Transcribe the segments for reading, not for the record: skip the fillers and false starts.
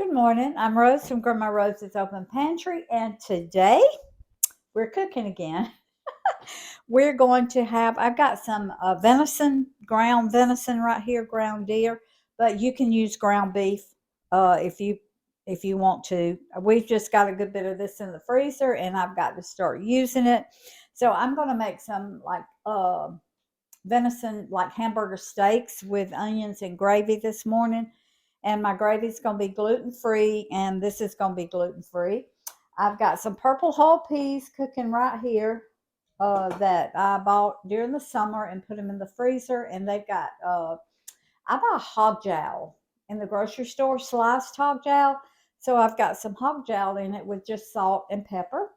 Good morning. I'm Rose from Grandma Rose's Open Pantry, and today we're cooking again. We're going to have, I've got some venison, ground venison right here, ground deer, but you can use ground beef if you want to. We've just got a good bit of this in the freezer, and I've got to start using it. So I'm going to make some like venison, like hamburger steaks with onions and gravy this morning. And my gravy is going to be gluten free, and this is going to be gluten free. I've got some purple whole peas cooking right here that I bought during the summer and put them in the freezer. And they've got, I bought hog jowl in the grocery store, sliced hog jowl. So I've got some hog jowl in it with just salt and pepper.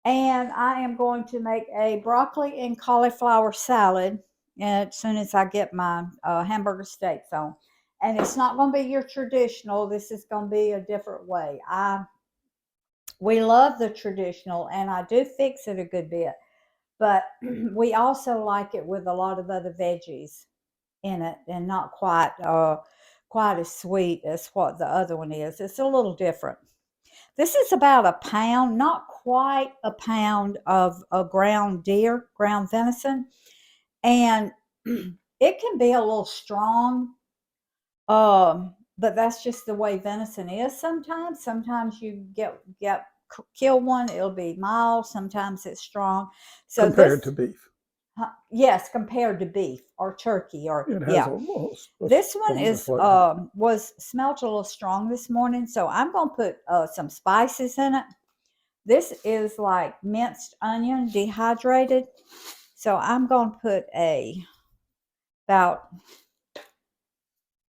And I am going to make a broccoli and cauliflower salad as soon as I get my hamburger steaks on. And it's not going to be your traditional. This is going to be a different way. We love the traditional, and I do fix it a good bit, but we also like it with a lot of other veggies in it, and not quite as sweet as what the other one is. It's a little different. This is about a pound, not quite a pound of a ground deer, ground venison, and it can be a little strong. But that's just the way venison is sometimes. Sometimes you get kill one, it'll be mild, sometimes it's strong. So compared this to beef. yes, compared to beef or turkey or It has yeah. a This one stronger is flavor. was smelt a little strong this morning, so I'm going to put some spices in it. This is like minced onion, dehydrated. So I'm going to put about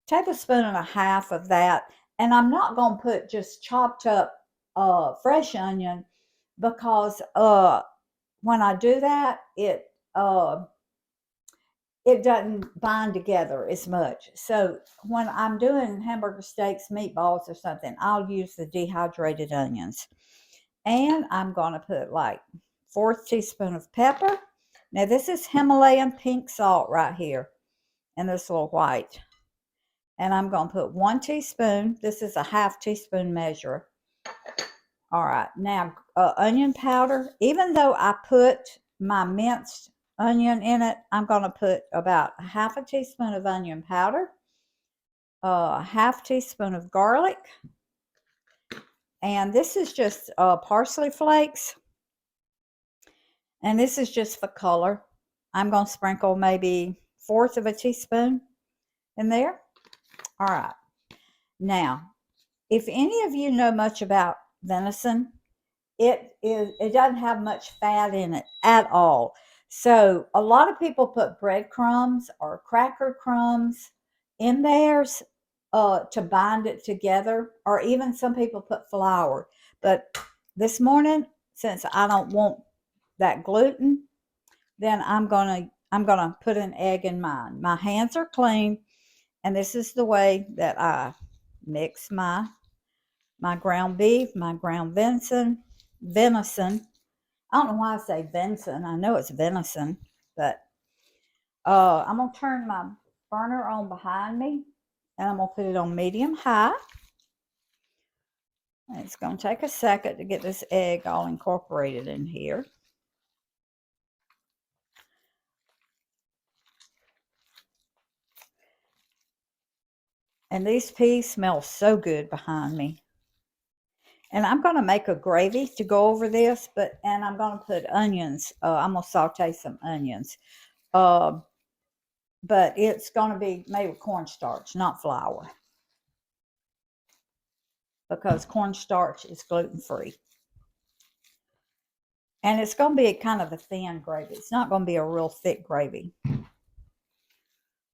tablespoon and a half of that. And I'm not going to put just chopped up fresh onion because when I do that, it doesn't bind together as much. So when I'm doing hamburger steaks, meatballs, or something, I'll use the dehydrated onions. And I'm going to put like 4th teaspoon of pepper. Now this is Himalayan pink salt right here in this little white. And I'm going to put 1 teaspoon. This is a half teaspoon measure. All right. Now onion powder. Even though I put my minced onion in it, I'm going to put about half a teaspoon of onion powder, a half teaspoon of garlic, and this is just parsley flakes. And this is just for color. I'm going to sprinkle maybe 1/4 of a teaspoon in there. All right. Now, if any of you know much about venison, it doesn't have much fat in it at all. So a lot of people put breadcrumbs or cracker crumbs in theirs to bind it together, or even some people put flour. But this morning, since I don't want that gluten, then I'm gonna put an egg in mine. My hands are clean, and this is the way that I mix my ground beef, my ground venison. I don't know why I say venison. I know it's venison, but I'm gonna turn my burner on behind me, and I'm gonna put it on medium high. And it's gonna take a second to get this egg all incorporated in here. And these peas smell so good behind me. And I'm going to make a gravy to go over this, and I'm going to put onions. I'm going to saute some onions. Uh, but it's going to be made with cornstarch, not flour, because cornstarch is gluten-free. And it's going to be kind of a thin gravy. It's not going to be a real thick gravy.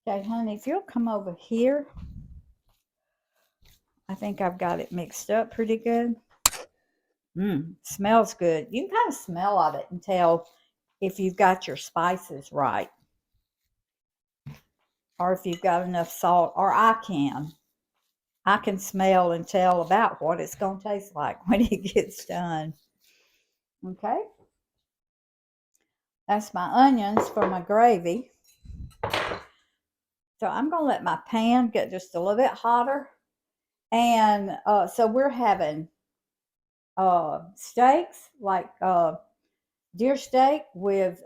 Okay, honey, if you'll come over here. I think I've got it mixed up pretty good. Smells good. You can kind of smell of it and tell if you've got your spices right, or if you've got enough salt, or I can smell and tell about what it's going to taste like when it gets done. Okay. That's my onions for my gravy. So I'm going to let my pan get just a little bit hotter, And so we're having steaks, like deer steak with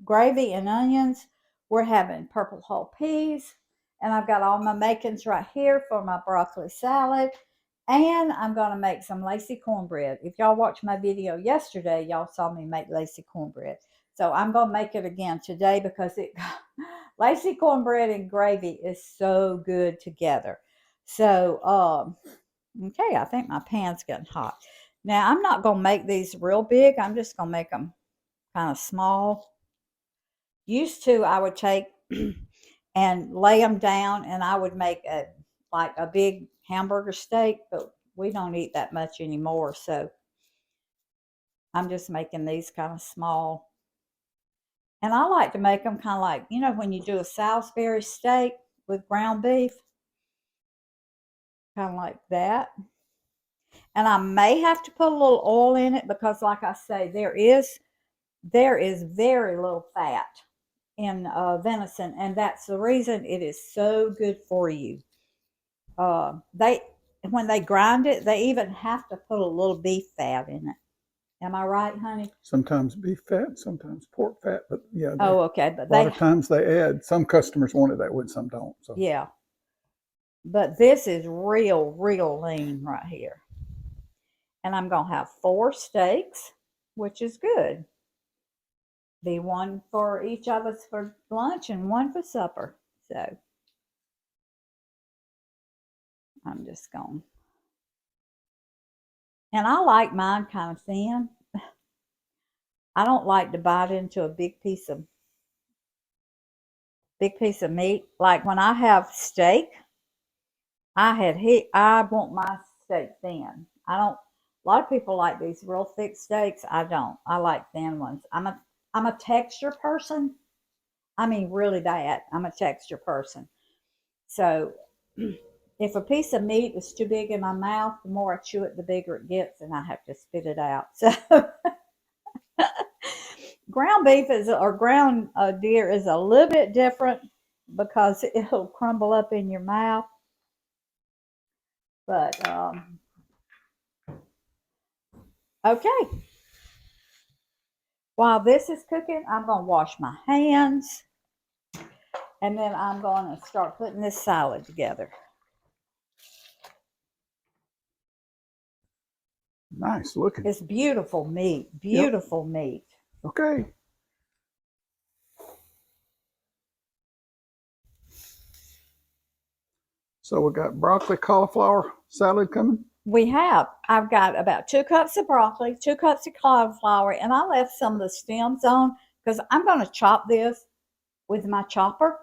gravy and onions. We're having purple whole peas. And I've got all my makings right here for my broccoli salad. And I'm going to make some Lacey cornbread. If y'all watched my video yesterday, y'all saw me make Lacey cornbread. So I'm going to make it again today because Lacey cornbread and gravy is so good together. So, okay, I think my pan's getting hot. Now, I'm not going to make these real big. I'm just going to make them kind of small. Used to, I would take and lay them down, and I would make like a big hamburger steak, but we don't eat that much anymore. So I'm just making these kind of small. And I like to make them kind of like, when you do a Salisbury steak with ground beef, kind of like that. And I may have to put a little oil in it because, like I say, there is very little fat in venison, and that's the reason it is so good for you. They When they grind it, they even have to put a little beef fat in it. Am I right, honey? Sometimes beef fat, sometimes pork fat, but yeah. Oh, okay, but a lot of times they add. Some customers want it that way, some don't. So yeah, but this is real lean right here, and I'm gonna have 4 steaks, which is good. Be one for each of us for lunch and one for supper. So I'm just going. And I like mine kind of thin. I don't like to bite into a big piece of meat. Like when I have steak, I want my steak thin. I don't. A lot of people like these real thick steaks. I don't. I like thin ones. I'm a texture person. I mean, really bad. I'm a texture person. So if a piece of meat is too big in my mouth, the more I chew it, the bigger it gets, and I have to spit it out. So ground beef or ground deer is a little bit different because it'll crumble up in your mouth. But okay. While this is cooking, I'm going to wash my hands, and then I'm going to start putting this salad together. Nice looking. It's beautiful meat. Beautiful meat. Okay. So we got broccoli cauliflower salad coming. We have. I've got about 2 cups of broccoli, 2 cups of cauliflower, and I left some of the stems on because I'm going to chop this with my chopper.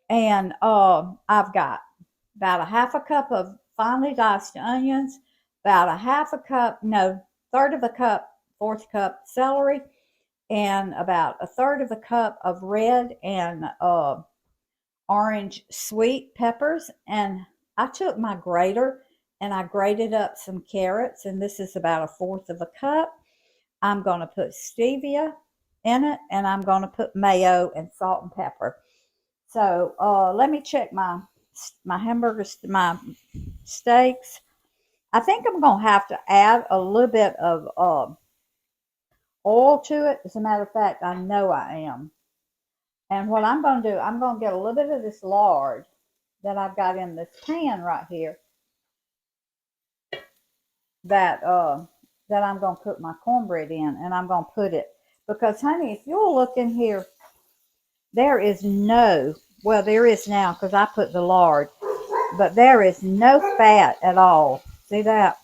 And I've got about a half a cup of finely diced onions, about a half a cup, no, third of a cup, fourth cup celery, and about a third of a cup of red and orange sweet peppers. And I took my grater and I grated up some carrots, and this is about a fourth of a cup. I'm going to put stevia in it, and I'm going to put mayo and salt and pepper. So let me check my hamburgers, my steaks. I think I'm going to have to add a little bit of oil to it. As a matter of fact, I know I am. And what I'm going to do, I'm going to get a little bit of this lard that I've got in this pan right here that I'm going to put my cornbread in, and I'm going to put it, because honey, if you'll look in here, there is well, there is now because I put the lard, but there is no fat at all. See that?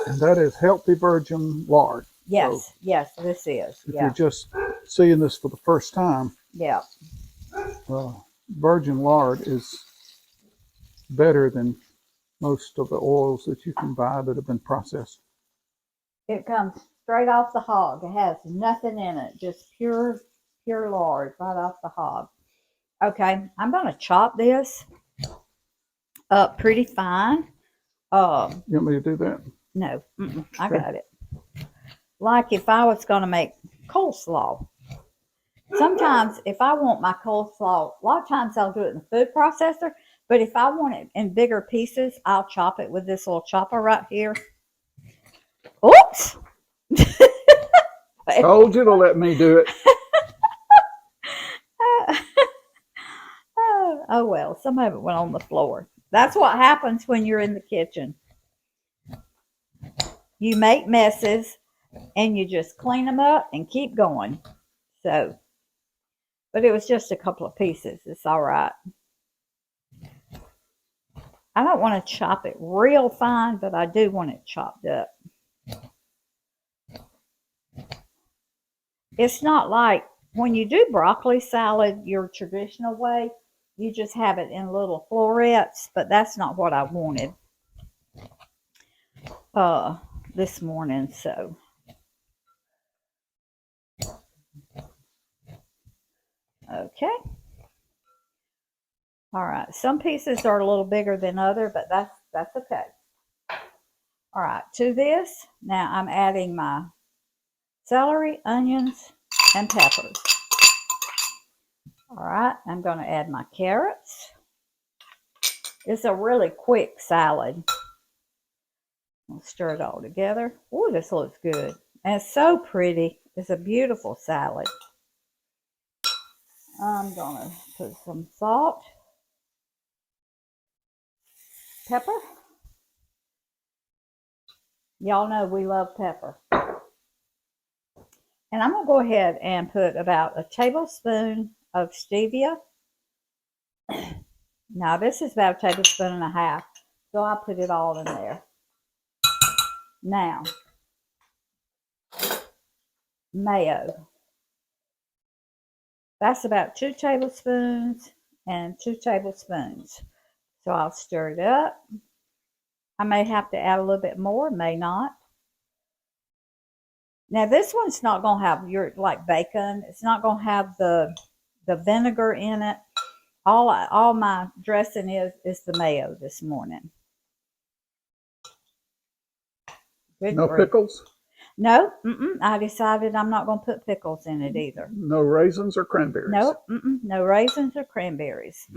And that is healthy virgin lard. Yes, so yes, this is. If you're just seeing this for the first time, yeah, virgin lard is better than most of the oils that you can buy that have been processed. It comes straight off the hog. It has nothing in it, just pure lard right off the hog. Okay, I'm going to chop this up pretty fine. You want me to do that? No, I got it. Like if I was going to make coleslaw. Sometimes if I want my coleslaw, a lot of times I'll do it in the food processor. But if I want it in bigger pieces, I'll chop it with this little chopper right here. Oops! Told you to let me do it. Oh well, some of it went on the floor. That's what happens when you're in the kitchen. You make messes and you just clean them up and keep going. So, but it was just a couple of pieces. It's all right. I don't want to chop it real fine, but I do want it chopped up. It's not like when you do broccoli salad your traditional way, you just have it in little florets, but that's not what I wanted this morning. So okay. All right. Some pieces are a little bigger than other, but that's okay. All right. To this, now I'm adding my celery, onions, and peppers. All right. I'm going to add my carrots. It's a really quick salad. I'll stir it all together. Oh, this looks good. And it's so pretty. It's a beautiful salad. I'm going to put some salt, pepper. Y'all know we love pepper. And I'm going to go ahead and put about a tablespoon of stevia. Now, this is about a tablespoon and a half, so I'll put it all in there. Now, mayo. That's about 2 tablespoons and 2 tablespoons. So I'll stir it up. I may have to add a little bit more, may not. Now, this one's not going to have your like bacon. It's not going to have the vinegar in it. All my dressing is the mayo this morning. Good No grief. pickles? No, I decided I'm not going to put pickles in it either. No raisins or cranberries? Nope, no raisins or cranberries.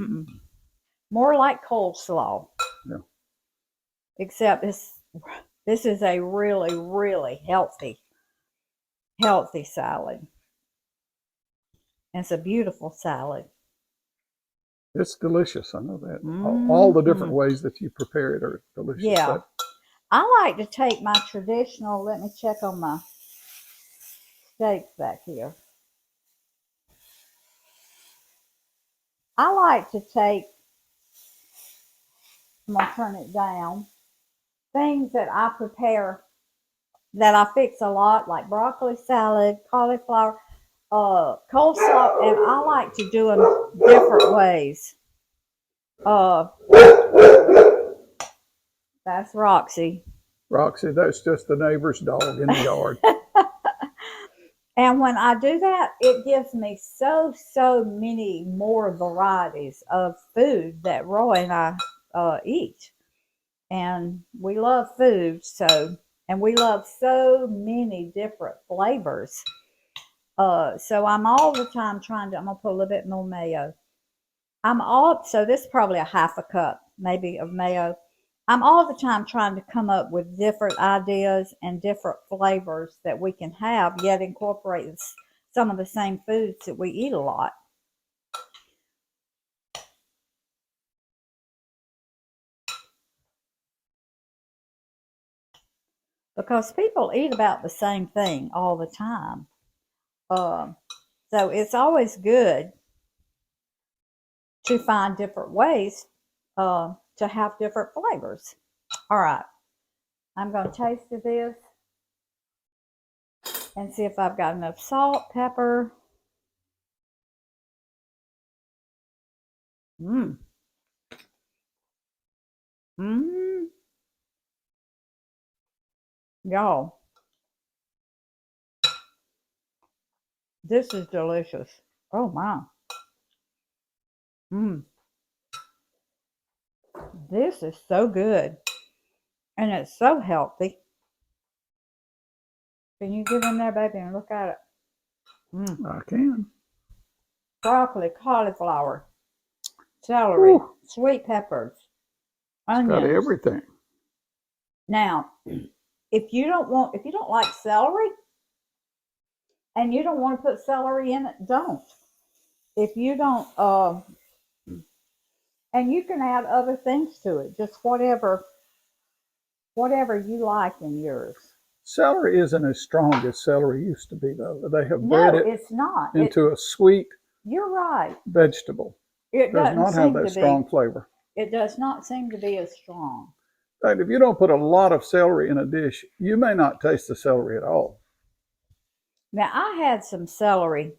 More like coleslaw. Yeah. Except this is a really, really healthy salad. It's a beautiful salad. It's delicious. I know that. All the different ways that you prepare it are delicious. Yeah. I like to take my traditional, let me check on my steaks back here. I like to take, I'm going to turn it down, things that I prepare that I fix a lot, like broccoli salad, cauliflower, coleslaw, and I like to do them different ways. That's Roxy. Roxy, that's just the neighbor's dog in the yard. And when I do that, it gives me so many more varieties of food that Roy and I eat. And we love food, and we love so many different flavors. So I'm all the time I'm going to put a little bit more mayo. So this is probably a half a cup, maybe, of mayo. I'm all the time trying to come up with different ideas and different flavors that we can have, yet incorporate some of the same foods that we eat a lot. Because people eat about the same thing all the time. So it's always good to find different ways to have different flavors. All right. I'm going to taste this and see if I've got enough salt, pepper. Y'all, this is delicious. Oh my. This is so good. And it's so healthy. Can you get in there, baby, and look at it? I can. Broccoli, cauliflower. celery, Whew, sweet peppers, it's got onions. everything. Now, if you don't like celery and you don't want to put celery in it, don't. If you don't, and you can add other things to it, just whatever you like in yours. Celery isn't as strong as celery used to be, though. They have bred No, it it's not. into a sweet You're right. vegetable. It Does doesn't not have seem that to strong be. flavor. It does not seem to be as strong. In fact, if you don't put a lot of celery in a dish, you may not taste the celery at all. Now, I had some celery.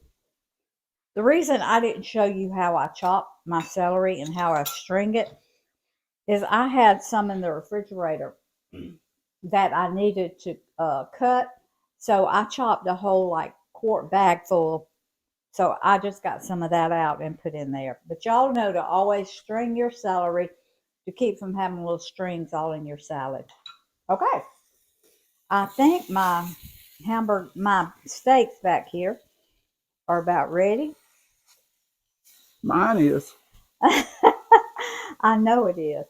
The reason I didn't show you how I chop my celery and how I string it is I had some in the refrigerator that I needed to cut. So I chopped a whole like quart bag full. So I just got some of that out and put in there. But y'all know to always string your celery to keep from having little strings all in your salad. Okay. I think my steaks back here are about ready. Mine is. I know it is.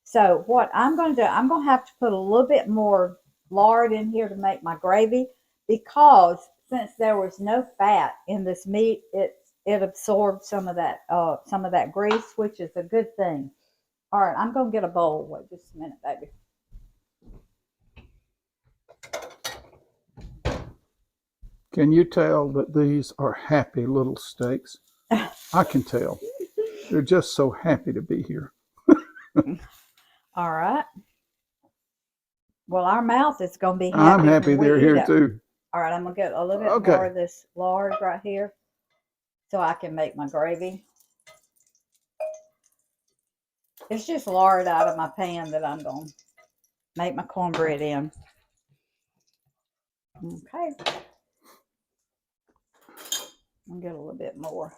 So what I'm going to do, I'm going to have to put a little bit more lard in here to make my gravy, because since there was no fat in this meat, it absorbed some of that grease, which is a good thing. All right, I'm going to get a bowl. Wait just a minute, baby. Can you tell that these are happy little steaks? I can tell. They're just so happy to be here. All right. Well, our mouth is going to be happy. I'm happy when we they're eat here it. too. All right, I'm going to get a little bit Okay. more of this lard right here so I can make my gravy. It's just lard out of my pan that I'm going to make my cornbread in. Okay. I'll get a little bit more.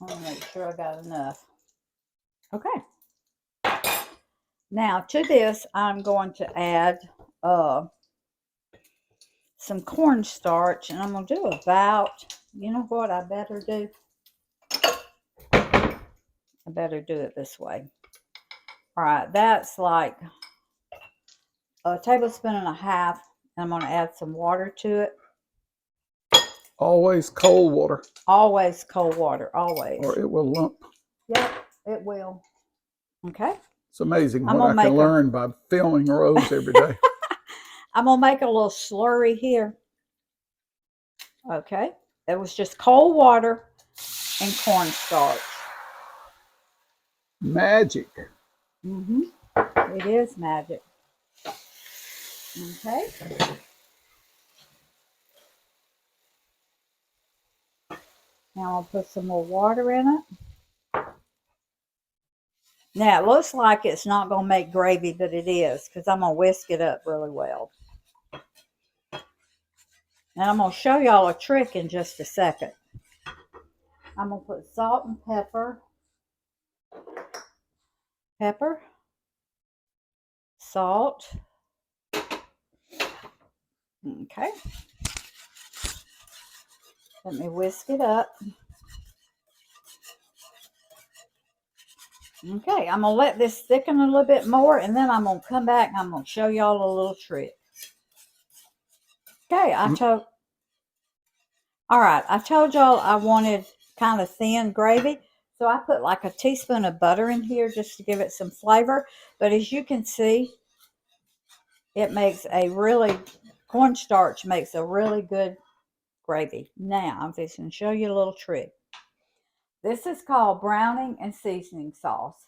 I want to make sure I got enough. Okay. Now to this, I'm going to add some cornstarch, and I'm going to do about, you know what I better do? I better do it this way. All right, that's like a tablespoon and a half, and I'm going to add some water to it. Always cold water. Always cold water, always. Or it will lump. Yep, it will. Okay. It's amazing what I can learn by filming Rose every day. I'm going to make a little slurry here. Okay. It was just cold water and cornstarch. Magic. Mm-hmm. It is magic. Okay. Now I'll put some more water in it. Now it looks like it's not going to make gravy, but it is, because I'm going to whisk it up really well. And I'm going to show y'all a trick in just a second. I'm going to put salt and pepper. Pepper. Salt. Okay. Let me whisk it up. Okay, I'm going to let this thicken a little bit more, and then I'm going to come back and I'm going to show y'all a little trick. Okay, all right, I told y'all I wanted kind of thin gravy, so I put like a teaspoon of butter in here just to give it some flavor. But as you can see, it makes cornstarch makes a really good gravy. Now, I'm just going to show you a little trick. This is called browning and seasoning sauce.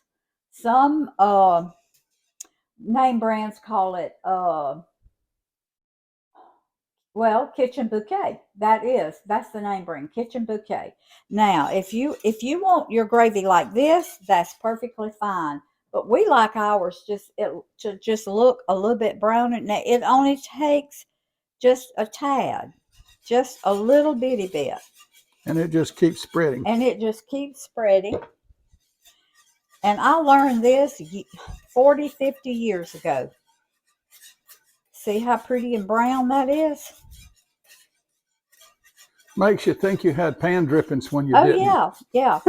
Some name brands call it Kitchen Bouquet. That's the name brand, Kitchen Bouquet. Now, if you want your gravy like this, that's perfectly fine. But we like ours to just look a little bit browner. Now, it only takes just a tad, just a little bitty bit. And it just keeps spreading. And it just keeps spreading. And I learned this 40, 50 years ago. See how pretty and brown that is? Makes you think you had pan drippings when you Oh didn't. yeah.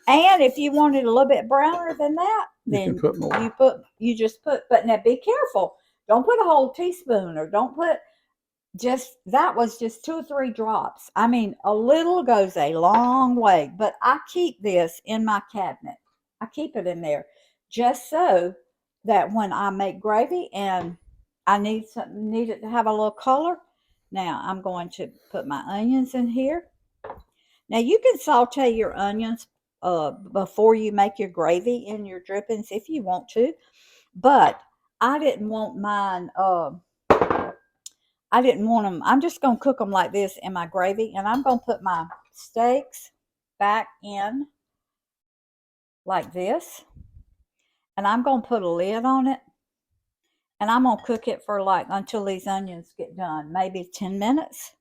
And if you wanted a little bit browner than that, You then can put more. you just put. But now be careful. Don't put a whole teaspoon, or don't put just that was just 2 or 3 drops. I mean, a little goes a long way. But I keep this in my cabinet. I keep it in there just so that when I make gravy and I need it to have a little color. Now I'm going to put my onions in here. Now you can saute your onions before you make your gravy in your drippings if you want to, but I didn't want mine. I didn't want them. I'm just gonna cook them like this in my gravy, and I'm gonna put my steaks back in like this, and I'm gonna put a lid on it, and I'm gonna cook it for like until these onions get done, maybe 10 minutes.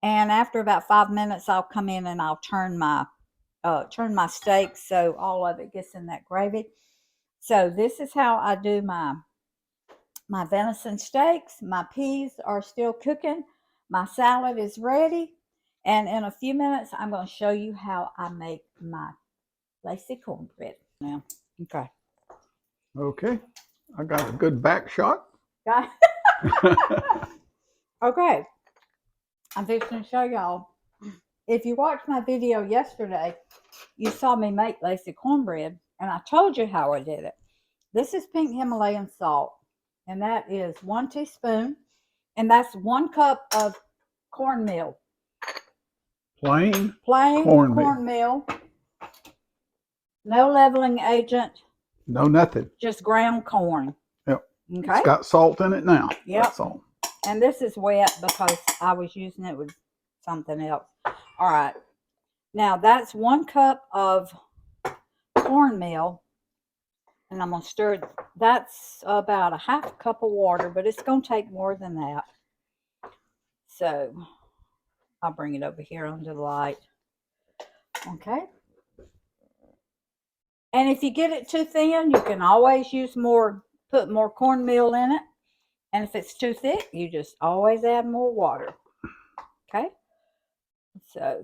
And after about 5 minutes, I'll come in and I'll turn my steak so all of it gets in that gravy. So this is how I do my venison steaks. My peas are still cooking. My salad is ready. And in a few minutes, I'm going to show you how I make my Lacey cornbread now. Okay. Okay. I got a good back shot. Okay. I'm just going to show y'all. If you watched my video yesterday, you saw me make Lacey cornbread, and I told you how I did it. This is pink Himalayan salt, and that is 1 teaspoon, and that's 1 cup of cornmeal. Plain Cornmeal. cornmeal. No leveling agent. No nothing. Just ground corn. Yep. Okay. It's got salt in it now. Yep. That's all. And this is wet because I was using it with something else. All right. Now that's 1 cup of cornmeal. And I'm going to stir it. That's about a half cup of water, but it's going to take more than that. So I'll bring it over here under the light. Okay. And if you get it too thin, you can always use put more cornmeal in it. And if it's too thick, you just always add more water. Okay. So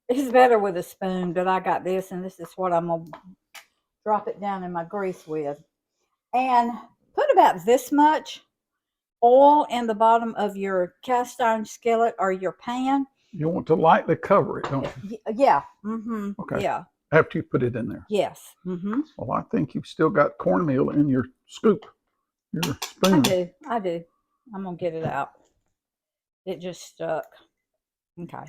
it's better with a spoon, but I got this, and this is what I'm going to drop it down in my grease with. And put about this much oil in the bottom of your cast iron skillet or your pan. You want to lightly cover it, don't you? Yeah. Mm-hmm. Okay. Yeah. After you put it in there. Yes. Mm-hmm. Well, I think you've still got cornmeal in your scoop, your spoon. I do. I'm going to get it out. It just stuck. Okay.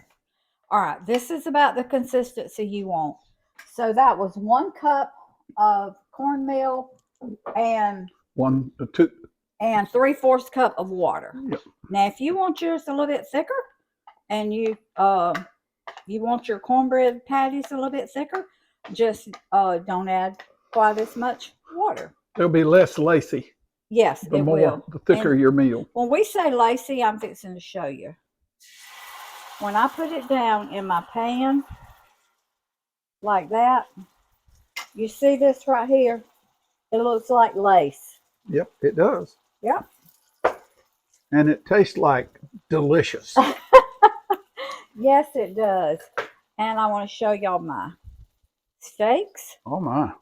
All right. This is about the consistency you want. So that was 1 cup of cornmeal and 2 and 3/4 cup of water. Yep. Now, if you want yours a little bit thicker, and you want your cornbread patties a little bit thicker, just don't add quite as much water. There'll be less Lacey. Yes, The more, the thicker your meal. When we say Lacey, I'm fixing to show you. When I put it down in my pan like that, you see this right here? It looks like lace. Yep, it does. Yep. And it tastes like delicious. Yes, it does. And I want to show y'all my steaks. Oh my.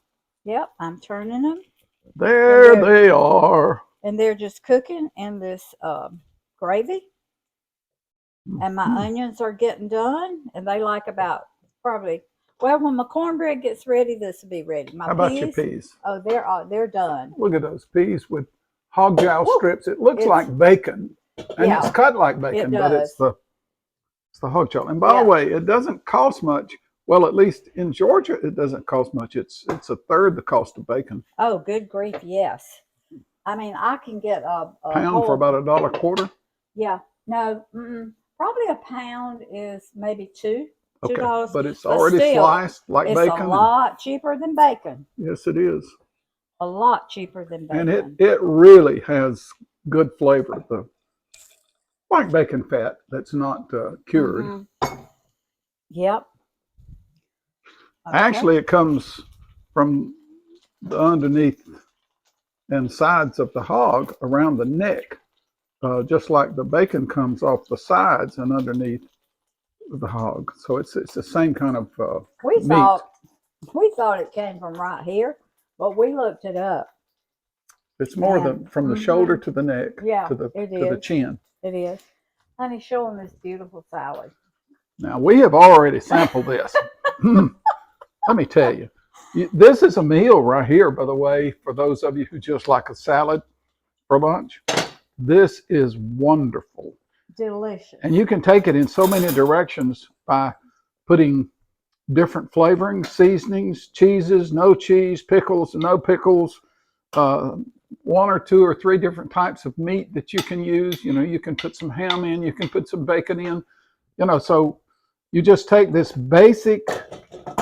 Yep, I'm turning them. There they are. And they're just cooking in this gravy. And my onions are getting done. And they like about probably, well, when my cornbread gets ready, this will be ready. My How about your peas? Oh, they're done. Look at those peas with hog jowl strips. It looks like bacon. And it's cut like bacon, but it's the hog jowl. And by the way, it doesn't cost much. Well, at least in Georgia, it doesn't cost much. It's a third the cost of bacon. Oh, good grief, yes. I mean, I can get a pound for about $1.25. Yeah, no, probably a pound is maybe $2. Okay, but it's already sliced like bacon. It's a lot cheaper than bacon. Yes, it is. A lot cheaper than bacon. And it really has good flavor. Like bacon fat that's not cured. Mm-hmm. Yep. Okay. Actually, it comes from the underneath and sides of the hog around the neck. just like the bacon comes off the sides and underneath the hog. So it's the same kind of We meat. thought it came from right here, but we looked it up. It's more from the shoulder to the neck, yeah, to the chin. It is. Honey, show them this beautiful salad. Now, we have already sampled this. Let me tell you, this is a meal right here, by the way, for those of you who just like a salad for lunch. This is wonderful. Delicious. And you can take it in so many directions by putting different flavorings, seasonings, cheeses, no cheese, pickles, no pickles, 1 or 2 or 3 different types of meat that you can use. You know, you can put some ham in, you can put some bacon in, you know, so you just take this basic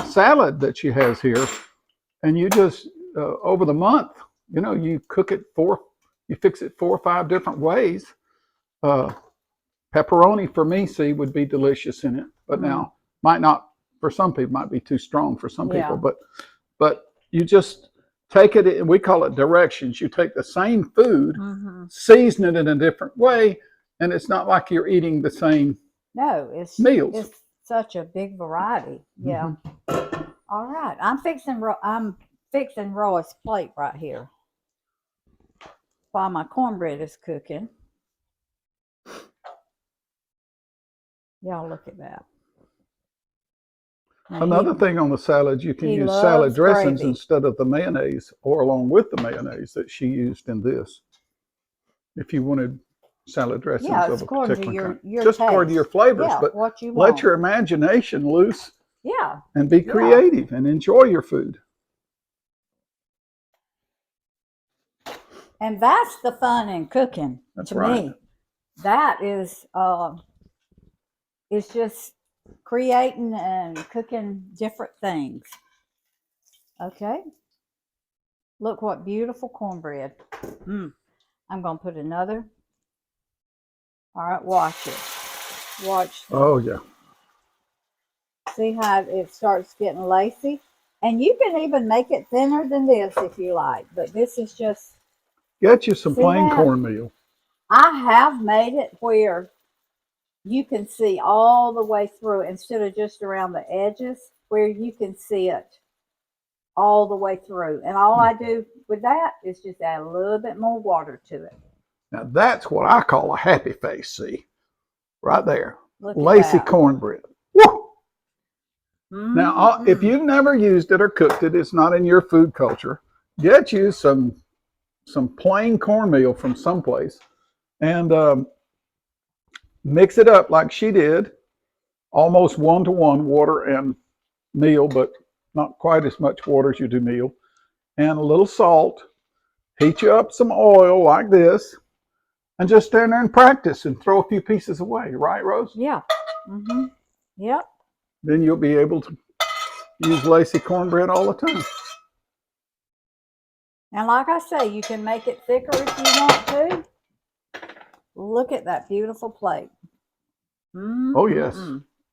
salad that she has here and you just, over the month, you know, you cook it you fix it 4 or 5 different ways. Pepperoni for me, would be delicious in it, but now might not, for some people, might be too strong for some people, but you just take it, and we call it directions. You take the same food, season it in a different way, and it's not like you're eating the same meals. It's such a big variety. Yeah. All right. I'm fixing Roy's plate right here while my cornbread is cooking. Y'all look at that. And another thing on the salad, you can use salad dressings instead of the mayonnaise, or along with the mayonnaise that she used in this. If you wanted salad dressings of a particular kind. Just according to your flavors, but what you let your imagination loose. Yeah. And be creative and enjoy your food. And that's the fun in cooking. To me. That is it's just creating and cooking different things. Okay. Look what beautiful cornbread. I'm going to put another. All right, watch it. Watch. Oh, yeah. See how it starts getting lacy? And you can even make it thinner than this if you like. But this is just... Get you some plain cornmeal. I have made it where you can see all the way through instead of just around the edges, where you can see it all the way through. And all I do with that is just add a little bit more water to it. Now that's what I call a happy face, see? Right there. Lacey cornbread. Woo! Now, if you've never used it or cooked it, it's not in your food culture. Get you some plain cornmeal from someplace and mix it up like she did, almost 1-to-1 water and meal, but not quite as much water as you do meal, and a little salt. Heat you up some oil like this, and just stand there and practice and throw a few pieces away. Right, Rose? Yeah. Yep. Then you'll be able to use Lacey cornbread all the time. And like I say, you can make it thicker if you want to. Look at that beautiful plate. Oh, yes.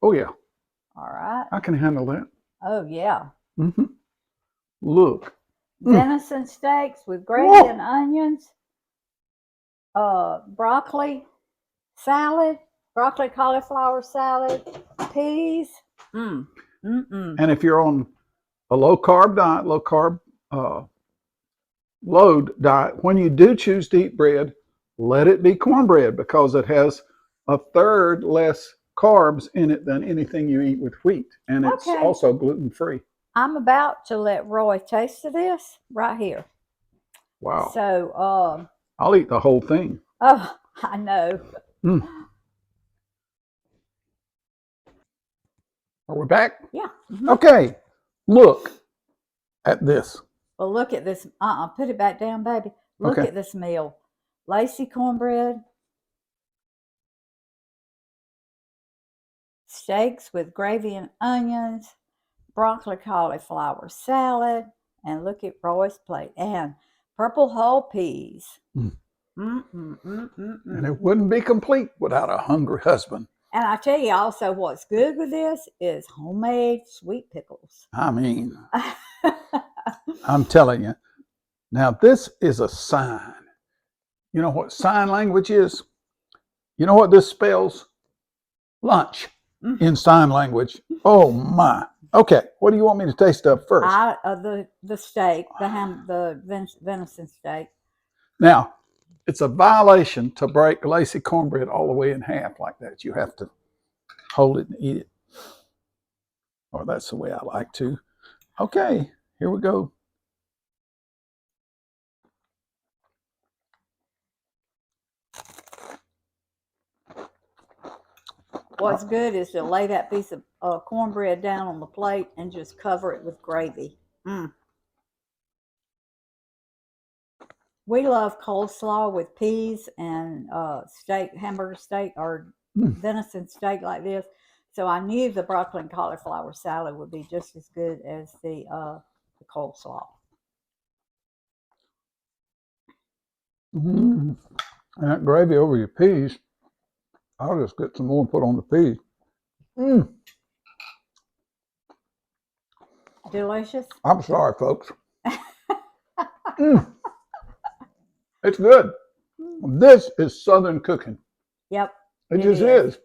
Oh, yeah. All right. I can handle that. Oh, yeah. Look. Venison steaks with grated and onions. Broccoli salad. Broccoli cauliflower salad. Peas. And if you're on a low-carb diet, low-carb load diet, when you do choose to eat bread, let it be cornbread because it has 1/3 less carbs in it than anything you eat with wheat, and it's also gluten-free. I'm about to let Roy taste of this right here. Wow. So I'll eat the whole thing. Oh, I know. Are we back? Yeah. Okay. Look at this. Well, look at this. Put it back down, baby. Look at this meal. Lacey cornbread. Steaks with gravy and onions. Broccoli cauliflower salad. And look at Roy's plate. And purple whole peas. And it wouldn't be complete without a hungry husband. And I tell you also what's good with this is homemade sweet pickles. I mean, I'm telling you. Now, this is a sign. You know what sign language is? You know what this spells? Lunch in sign language. Oh my. Okay, what do you want me to taste of first? The steak, the venison steak. Now, it's a violation to break Lacey cornbread all the way in half like that. You have to hold it and eat it. Or that's the way I like to. Okay, here we go. What's good is to lay that piece of cornbread down on the plate and just cover it with gravy. We love coleslaw with peas and steak, hamburger steak, or venison steak like this. So I knew the broccoli and cauliflower salad would be just as good as the coleslaw. And that gravy over your peas, I'll just get some more and put on the peas. Delicious. I'm sorry, folks. It's good. This is Southern cooking. Yep. It just is.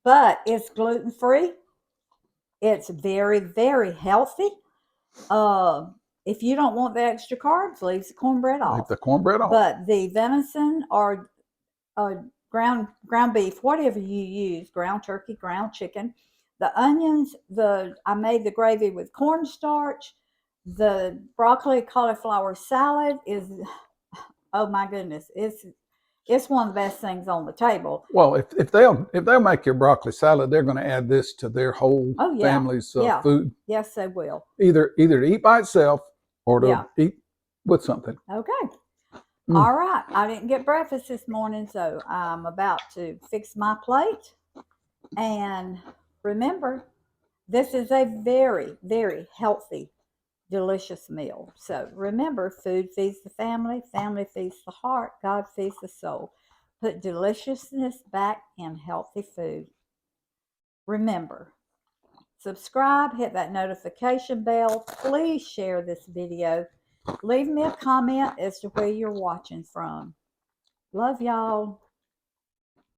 But it's gluten-free. It's very, very healthy. If you don't want the extra carbs, leave the cornbread off. Leave the cornbread off. But the venison or ground beef, whatever you use, ground turkey, ground chicken, the onions, I made the gravy with cornstarch. The broccoli cauliflower salad is, oh my goodness, it's one of the best things on the table. Well, if they'll make your broccoli salad, they're going to add this to their whole family's food. Yes, they will. Either to eat by itself or to eat with something. Okay. All right. I didn't get breakfast this morning, so I'm about to fix my plate. And remember, this is a very, very healthy, delicious meal. So remember, food feeds the family, family feeds the heart, God feeds the soul. Put deliciousness back in healthy food. Remember, subscribe, hit that notification bell. Please share this video. Leave me a comment as to where you're watching from. Love y'all.